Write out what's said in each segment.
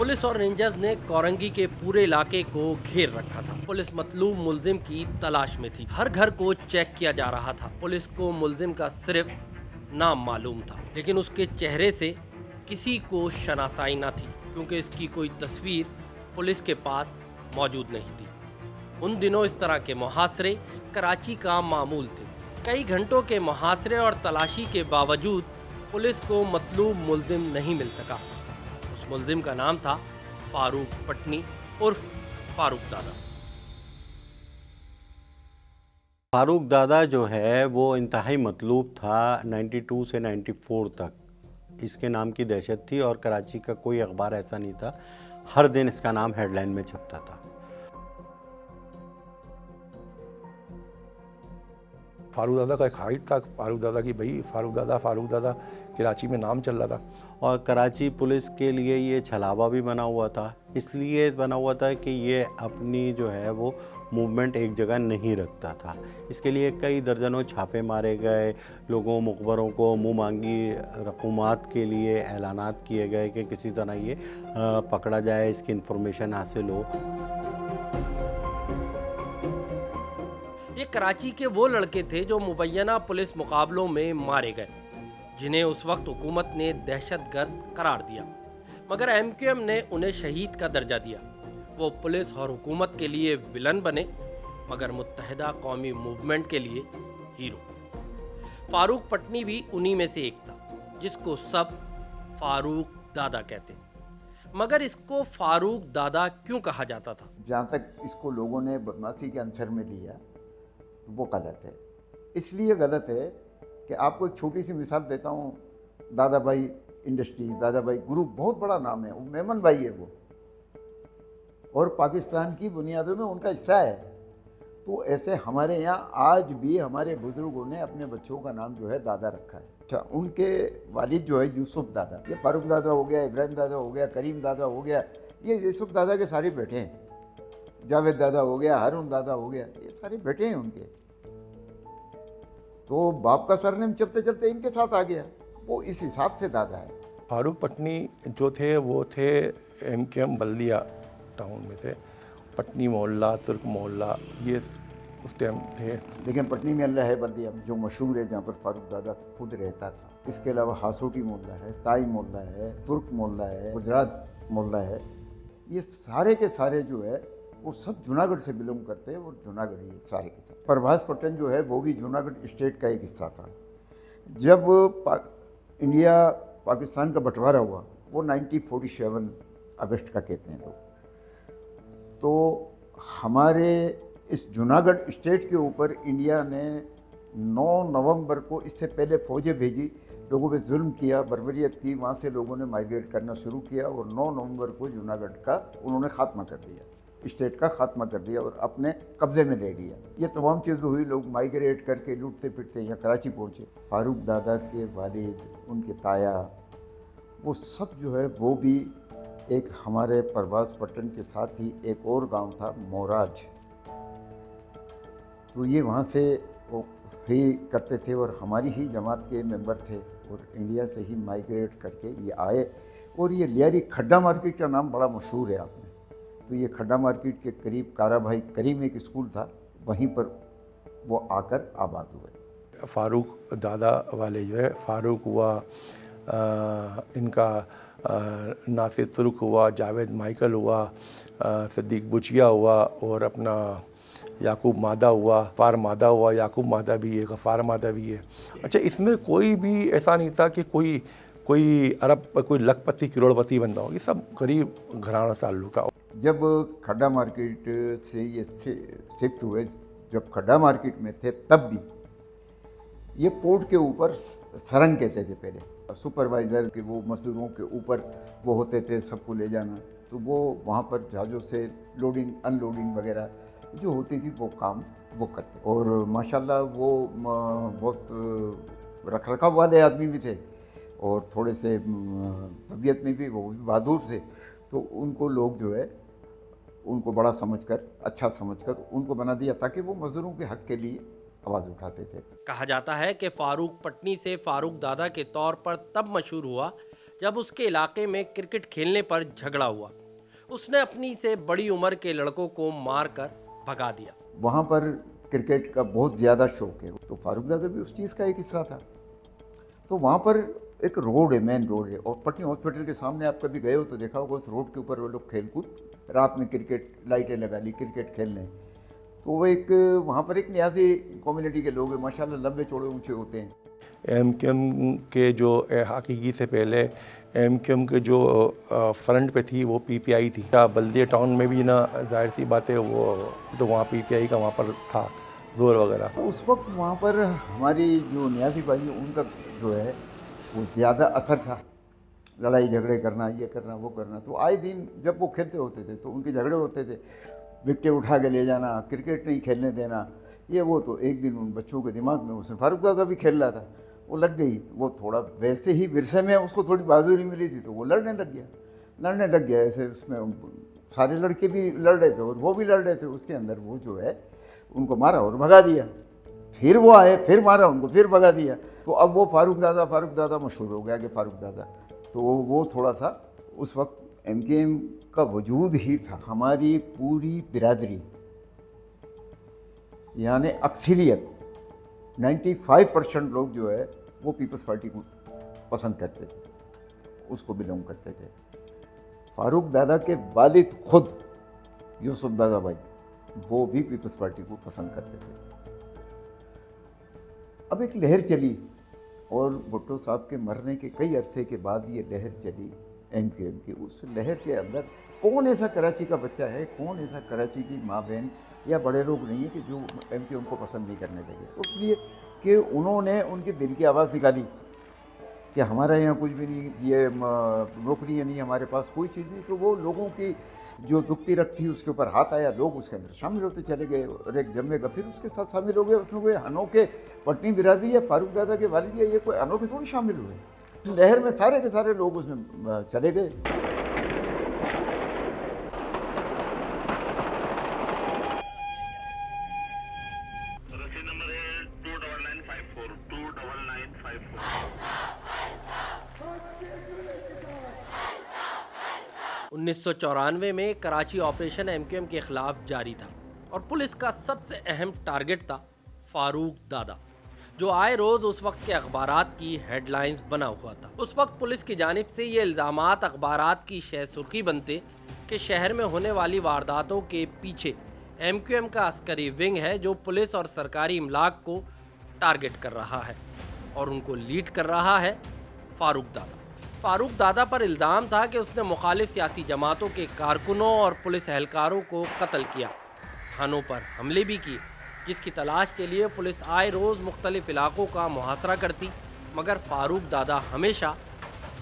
Police और rangers ने कोरंगी के पूरे इलाके को घेर रखा था। पुलिस मतलूब मुल्जिम की तलाश में थी। हर घर को चेक किया जा रहा था। पुलिस को मुल्जिम का सिर्फ नाम मालूम था, लेकिन उसके चेहरे से किसी को शनासाई न थी, क्योंकि इसकी कोई तस्वीर पुलिस के पास मौजूद नहीं थी। उन दिनों इस तरह के मुहासरे कराची का मामूल थे। कई घंटों के मुहासरे और तलाशी के बावजूद पुलिस को मतलूब मुल्जिम नहीं मिल सका। उस मुल्जिम का नाम था फारूक पटनी उर्फ फारूक दादा। फारूक दादा जो है वो इंतहाई मतलूब था। 92 से 94 तक इसके नाम की दहशत थी और कराची का कोई अखबार ऐसा नहीं था, हर दिन इसका नाम हेडलाइन में छपता था। फारूक दादा का एक हाइट था, फारूक दादा की भाई फारूक दादा कराची में नाम चल रहा था। और कराची पुलिस के लिए ये छलावा भी बना हुआ था, इसलिए बना हुआ था कि ये अपनी जो है वो मूवमेंट एक जगह नहीं रखता था। इसके लिए कई दर्जनों छापे मारे गए, लोगों मुखबरों को मुँह मांगी रकूमात के लिए ऐलानात किए गए कि किसी तरह ये पकड़ा जाए, इसकी इन्फॉर्मेशन हासिल हो। ये कराची के वो लड़के थे जो मुबैना पुलिस मुकाबलों में मारे गए, जिन्हें उस वक्त हुकूमत ने दहशतगर्द करार दिया, मगर एमक्यूएम ने उन्हें शहीद का दर्जा दिया। वो पुलिस और हुकूमत के लिए विलन बने, मगर मुत्तहिदा कौमी मूवमेंट के लिए हीरो। फारूक पटनी भी उन्हीं में से एक था, जिसको सब फारूक दादा कहते। मगर इसको फारूक दादा क्यों कहा जाता था? जहाँ तक इसको लोगों ने बदमाशी के अंसर में लिया, तो वो गलत है। इसलिए गलत है कि आपको एक छोटी सी मिसाल देता हूँ। दादा भाई इंडस्ट्रीज, दादा भाई ग्रुप बहुत बड़ा नाम है, वो मेमन भाई है वो, और पाकिस्तान की बुनियादों में उनका हिस्सा है। तो ऐसे हमारे यहाँ आज भी हमारे बुजुर्गों ने अपने बच्चों का नाम जो है दादा रखा है। अच्छा, उनके वालिद जो है यूसुफ दादा, ये फारूक दादा हो गया, इब्राहिम दादा हो गया, करीम दादा हो गया, ये यूसुफ दादा के सारे बेटे हैं। जावेद दादा हो गया, हारून दादा हो गया, ये सारे बेटे हैं उनके। तो बाप का सरनेम चलते चलते इनके साथ आ गया, वो इस हिसाब से दादा है। फारूक पटनी जो थे वो थे एमकेएम बल्दिया टाउन में थे। पटनी मोहल्ला, तुर्क मोहल्ला, ये उस टाइम थे। लेकिन पटनी में अल्लाह है बल्दिया जो मशहूर है, जहाँ पर फारूक दादा खुद रहता था। इसके अलावा हासोटी मोहल्ला है, ताई मोहल्ला है, तुर्क मोहल्ला है, गुजरात मोहल्ला है। ये सारे के सारे जो है वो सब जूनागढ़ से बिलोंग करते हैं और जूनागढ़ी है सारे के सारे। प्रभास पट्टन जो है वो भी जूनागढ़ स्टेट का एक हिस्सा था। जब इंडिया पाकिस्तान का बंटवारा हुआ, वो 1947 अगस्त का कहते हैं लोग, तो हमारे इस जूनागढ़ स्टेट के ऊपर इंडिया ने 9 नवंबर को, इससे पहले फौजें भेजी, लोगों पे जुल्म किया, बर्बरियत की, वहाँ से लोगों ने माइग्रेट करना शुरू किया और 9 नवंबर को जूनागढ़ का उन्होंने खात्मा कर दिया, स्टेट का खात्मा कर दिया और अपने कब्जे में ले लिया। ये तमाम चीज़ें हुई, लोग माइग्रेट करके लूटते फिरते यहाँ कराची पहुँचे। फारूक दादा के वालिद, उनके ताया, वो सब जो है वो भी एक हमारे प्रभास पट्टन के साथ ही एक और गांव था मोराज, तो ये वहाँ से वो ही करते थे और हमारी ही जमात के मेंबर थे और इंडिया से ही माइग्रेट करके ये आए। और ये लियारी खड्डा मार्केट का नाम बड़ा मशहूर है आपने, तो ये खड्डा मार्केट के करीब कारा भाई करीम एक स्कूल था, वहीं पर वो आकर आबाद हुए। फारूक दादा वाले जो है, फारूक हुआ, इनका नासिर तुर्क हुआ, जावेद माइकल हुआ, सिद्दीक बुचिया हुआ और अपना याकूब मादा हुआ, गफ़ार मादा हुआ, याकूब मादा भी है, गफ़ार मादा भी है। अच्छा, इसमें कोई भी ऐसा नहीं था कि कोई अरब, कोई लखपति करोड़पति बंदा हो, ये सब गरीब घराना ताल्लुक था। जब खड्डा मार्केट से ये शिफ्ट हुए, जब खड्डा मार्केट में थे तब भी ये पोर्ट के ऊपर सरंग कहते थे पहले, सुपरवाइज़र के वो मजदूरों के ऊपर वो होते थे सबको ले जाना, तो वो वहाँ पर जहाज़ों से लोडिंग अनलोडिंग वगैरह जो होती थी वो काम वो करते। और माशाल्लाह वो बहुत रखरखाव वाले आदमी भी थे और थोड़े से तबीयत में भी वो बहादुर थे, तो उनको लोग जो है उनको बड़ा समझकर, अच्छा समझकर उनको बना दिया ताकि वो मजदूरों के हक के लिए आवाज़ उठाते थे। कहा जाता है कि फारूक पटनी से फारूक दादा के तौर पर तब मशहूर हुआ जब उसके इलाके में क्रिकेट खेलने पर झगड़ा हुआ। उसने अपनी से बड़ी उम्र के लड़कों को मारकर भगा दिया। वहाँ पर क्रिकेट का बहुत ज़्यादा शौक है, तो फारूकजादा भी उस चीज़ का एक हिस्सा था। तो वहाँ पर एक रोड है, मेन रोड है, और पटनी हॉस्पिटल के सामने आप कभी गए हो तो देखा होगा, उस रोड के ऊपर वो लोग खेल कूद, रात में क्रिकेट लाइटें लगा ली, क्रिकेट खेलने। तो वो एक वहाँ पर एक न्याजी कम्युनिटी के लोग हैं, माशाल्लाह लंबे चौड़े ऊंचे होते हैं। एमक्यूएम के जो हकीकी से पहले एमक्यूएम के जो फ्रंट पे थी वो पीपीआई थी। बल्दिया टाउन में भी ना, जाहिर सी बात है, वो तो वहाँ पीपीआई का वहाँ पर था जोर वगैरह। तो उस वक्त वहाँ पर हमारी जो न्याजी भाई हैं, उनका जो है वो ज़्यादा असर था, लड़ाई झगड़े करना, ये करना, वो करना। तो आए दिन जब वो खेलते होते थे तो उनके झगड़े होते थे, विकेट उठा के ले जाना, क्रिकेट नहीं खेलने देना, ये वो। तो एक दिन उन बच्चों के दिमाग में, उसमें फारूकजादा भी खेल रहा था, वो लग गई। वो थोड़ा वैसे ही विरसे में उसको थोड़ी बहादुरी मिली थी, तो वो लड़ने लग गया ऐसे। उसमें सारे लड़के भी लड़ रहे थे और वो भी लड़ रहे थे। उसके अंदर वो जो है उनको मारा और भगा दिया। फिर वो आए, फिर मारा उनको, फिर भगा दिया। तो अब वो फारूकजादा मशहूर हो गया कि फारूकजादा। तो वो थोड़ा सा उस वक्त एमकेएम का वजूद ही था। हमारी पूरी बिरादरी, यानी अक्सरियत 95% लोग जो है वो पीपल्स पार्टी को पसंद करते थे, उसको बिलोंग करते थे। फारूकजादा के वालिद खुद यूसुफ दादा भाई, वो भी पीपल्स पार्टी को पसंद करते थे। अब एक लहर चली, और भुट्टो साहब के मरने के कई अरसे के बाद ये लहर चली एमकेएम की। उस लहर के अंदर कौन ऐसा कराची का बच्चा है, कौन ऐसा कराची की माँ बहन या बड़े लोग नहीं है कि जो एमकेएम को पसंद नहीं करने लगे। इसलिए कि उन्होंने उनके दिल की आवाज़ निकाली कि हमारा यहाँ कुछ भी नहीं, ये नौकरियाँ नहीं, हमारे पास कोई चीज़ नहीं। तो वो लोगों की जो दुखती रख थी उसके ऊपर हाथ आया, लोग उसके अंदर शामिल होते चले गए और एक जमेगा फिर उसके साथ शामिल हो गए। उसमें कोई अनोखे पटनी बिरादरी या फारूकजादा के वालिद या ये कोई अनोखे थोड़ी शामिल हुए। लहर में सारे के सारे लोग उसमें चले गए। रसीद नंबर है 29954 29954। 1994 में कराची ऑपरेशन एमकेएम के खिलाफ जारी था और पुलिस का सबसे अहम टारगेट था फारूकजादा, जो आए रोज उस वक्त के अखबारात की हेडलाइंस बना हुआ था। उस वक्त पुलिस की जानिब से ये इल्ज़ामात अखबारात की शह सुर्खी बनते कि शहर में होने वाली वारदातों के पीछे एमक्यूएम का अस्करी विंग है, जो पुलिस और सरकारी इमलाक को टारगेट कर रहा है और उनको लीड कर रहा है फारूकजादा पर इल्ज़ाम था कि उसने मुखालिफ सियासी जमातों के कारकुनों और पुलिस एहलकारों को कत्ल किया, थानों पर हमले भी किए, जिसकी तलाश के लिए पुलिस आए रोज़ मुख्तलिफ इलाकों का मुहासरा करती, मगर फारूकजादा हमेशा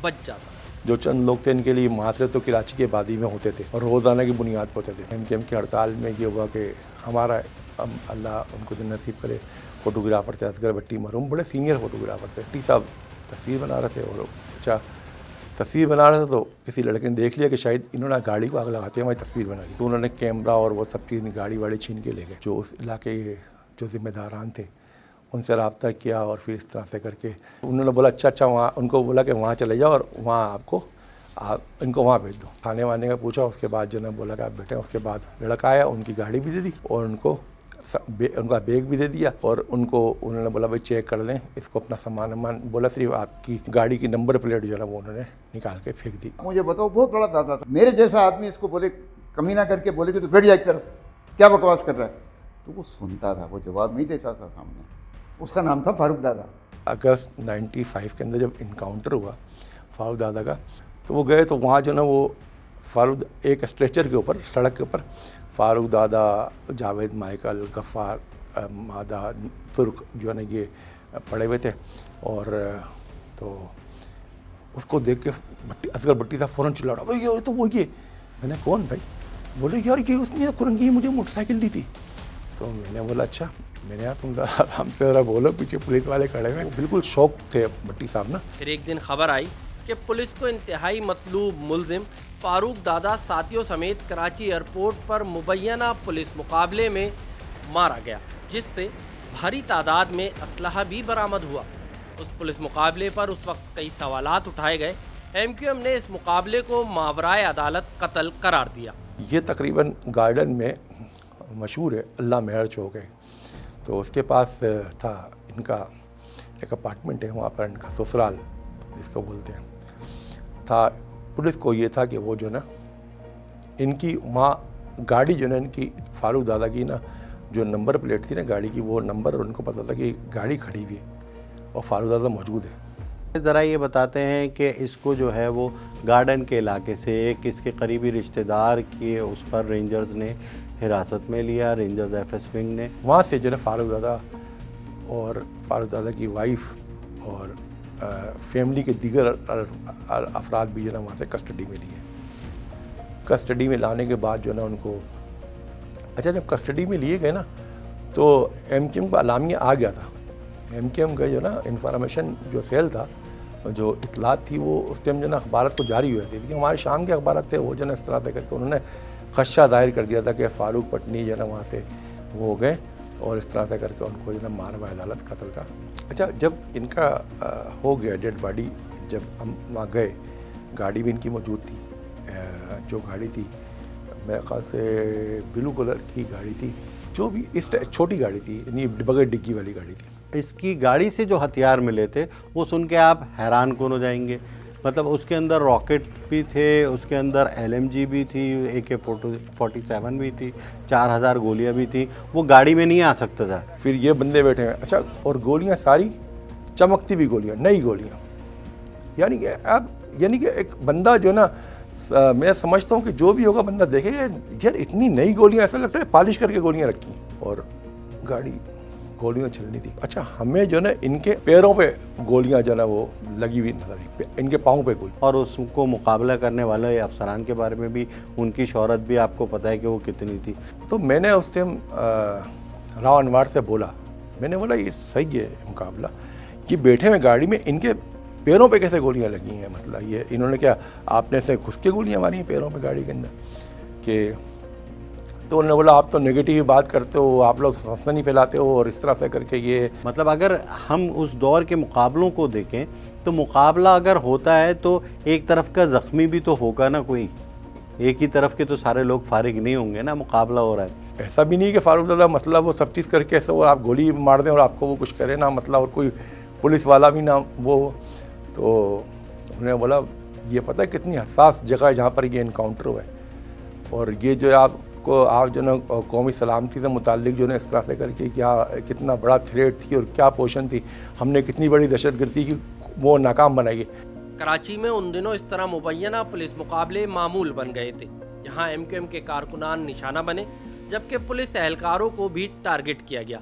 बच जाता। जो चंद लोग थे इनके लिए मुहासरे तो कराची के आबादी में होते थे और रोज़ाना की बुनियाद पर होते थे। एमकेएम की हड़ताल में ये हुआ कि हमारा अल्लाह उनको दिन नसीब करे, फ़ोटोग्राफ़र थे असगर भट्टी मरहूम, बड़े सीनियर फ़ोटोग्राफ़र थे। भट्टी साहब तस्वीर बना रहे थे और अच्छा तस्वीर बना रहे थे तो किसी लड़के ने देख लिया कि शायद इन्होंने गाड़ी को आग लगाते हैं हमारी तस्वीर बना ली। तो उन्होंने कैमरा और वो सब चीज़ गाड़ी वाड़ी छीन के ले गए। जो उस इलाके जो ज़िम्मेदारान थे उनसे रब्ता किया और फिर इस तरह से करके उन्होंने बोला अच्छा वहाँ, उनको बोला कि वहाँ चले जाओ और वहाँ आपको इनको वहाँ भेज दो। खाने वाने का पूछा, उसके बाद जो ने बोला कि आप बैठे। उसके बाद लड़का आया, उनकी गाड़ी भी दे दी और उनका बैग भी दे दिया और उन्होंने बोला भाई चेक कर लें इसको, अपना सामान बोला सिर्फ आपकी गाड़ी की नंबर प्लेट जो है वो उन्होंने निकाल के फेंक दी। मुझे बताओ, बहुत बड़ा दादा था। मेरे जैसा आदमी इसको बोले, कमीना करके बोले कि तू बैठ जा एक तरफ, क्या बकवास कर रहा है, तो वो सुनता था, वो जवाब नहीं देता था सामने। उसका नाम था फारूकजादा। अगस्त 95 के अंदर जब इनकाउंटर हुआ फारूकजादा का, तो वो गए तो वहाँ जो ना वो एक स्ट्रेचर के ऊपर, सड़क के ऊपर फारूकजादा, जावेद माइकल, गफ़ार, मादा, तुर्क जो है ना ये पड़े हुए थे। और तो उसको देख के असगर भट्टी साहब फ़ौरन चिल्ला रहा, ये तो वो ये। मैंने कौन भाई? बोले यार ये उसने कुरंगी मुझे मोटरसाइकिल दी थी। तो मैंने बोला अच्छा। मैंने यार तुम आराम से ज़रा बोलो, पीछे पुलिस वाले खड़े हुए। बिल्कुल शौक थे भट्टी साहब ना। फिर एक दिन खबर आई कि पुलिस को इंतहाई मतलूब मुलजिम फारूकजादा साथियों समेत कराची एयरपोर्ट पर मुबैना पुलिस मुकाबले में मारा गया, जिससे भारी तादाद में असलहा भी बरामद हुआ। उस पुलिस मुकाबले पर उस वक्त कई सवालात उठाए गए एमक्यूएम ने इस मुकाबले को मावराए अदालत कत्ल करार दिया। ये तकरीबन गार्डन में मशहूर है, अल्लाह मेहर चौक है, तो उसके पास था इनका एक अपार्टमेंट है, वहाँ पर इनका ससुराल जिसको बोलते हैं था। पुलिस को ये था कि वो जो ना इनकी वहाँ गाड़ी जो ना इनकी फारूक दादा की ना जो नंबर प्लेट थी ना गाड़ी की, वो नंबर उनको पता था कि गाड़ी खड़ी हुई है और फारूक दादा मौजूद है। ज़रा ये बताते हैं कि इसको जो है वो गार्डन के इलाके से एक इसके करीबी रिश्तेदार के उस पर रेंजर्स ने हिरासत में लिया, रेंजर्स एफएस विंग ने। वहाँ से जो है फारूक दादा और फारूक दादा की वाइफ और फैमिली के दीगर अफराद भी जो है वहाँ से कस्टडी में लिए। कस्टडी में लाने के बाद जो है ना उनको, अच्छा जब कस्टडी में लिए गए ना तो एमक्यूएम का अलामिया आ गया था। एमक्यूएम का जो ना इंफॉर्मेशन जो सेल था, जो इतलात थी, वो उस टाइम जो ना अखबार को जारी हुए थे, क्योंकि हमारे शाम के अखबार थे वो जो ना इस तरह से करके उन्होंने खदशा जाहिर कर दिया था कि फारूक पटनी जो है ना वहाँ से वो हो गए और इस तरह से करके उनको जो ना मारवा अदालत कत्ल का। अच्छा जब इनका हो गया डेड बॉडी, जब हम वहाँ गए, गाड़ी भी इनकी मौजूद थी। जो गाड़ी थी मेरे ख्याल से ब्लू कलर की गाड़ी थी, जो भी इस छोटी गाड़ी थी, यानी बगैर डिग्गी वाली गाड़ी थी। इसकी गाड़ी से जो हथियार मिले थे वो सुन के आप हैरान कौन हो जाएंगे। मतलब उसके अंदर रॉकेट भी थे, उसके अंदर LMG भी थी, AK-47 भी थी, 4000 गोलियां भी थी। वो गाड़ी में नहीं आ सकता था। फिर ये बंदे बैठे हैं, अच्छा, और गोलियां सारी चमकती हुई गोलियां, नई गोलियां। यानी कि एक बंदा जो ना, मैं समझता हूँ कि जो भी होगा बंदा देखेगा यार इतनी नई गोलियां, ऐसा लगता है पॉलिश करके गोलियां रखी, और गाड़ी गोलियां चलनी थी। अच्छा हमें जो ना इनके पैरों पे गोलियां जो ना वो लगी हुई नजर आई, इनके पाँव पे गोली। और उसको मुकाबला करने वाले अफसरान के बारे में भी उनकी शोहरत भी आपको पता है कि वो कितनी थी। तो मैंने उस टाइम राव अनवार से बोला, मैंने बोला ये सही है मुकाबला, ये बैठे हुए गाड़ी में इनके पैरों पे कैसे गोलियां लगी हैं, मतलब ये इन्होंने क्या आपने से घुस के गोलियां मारी हैं पैरों पे गाड़ी के अंदर कि? तो उन्होंने बोला आप तो नेगेटिव बात करते हो, आप लोग सनसनी फैलाते हो, और इस तरह से करके ये। मतलब अगर हम उस दौर के मुकाबलों को देखें तो मुकाबला अगर होता है तो एक तरफ का ज़ख्मी भी तो होगा ना, कोई एक ही तरफ के तो सारे लोग फारिग नहीं होंगे ना, मुकाबला हो रहा है। ऐसा भी नहीं कि फारूक दादा मतलब वो सब चीज़ करके ऐसे वो आप गोली मार दें और आपको वो कुछ करे ना, मतलब और कोई पुलिस वाला भी ना वो। तो उन्होंने बोला ये पता है कितनी हसास जगह है जहाँ पर ये इनकाउंटर हुआ है, और ये जो आपको आप जो ना कौमी सलामती से मुताल्लिक जो ना इस तरह से करके क्या कितना बड़ा थ्रेट थी और क्या पोजीशन थी, हमने कितनी बड़ी दहशतगर्दी की वो नाकाम बनाई। कराची में उन दिनों इस तरह मुबैना पुलिस मुकाबले मामूल बन गए थे, जहां एमक्यूएम के कारकुनान निशाना बने, जबकि पुलिस एहलकारों को भी टारगेट किया गया।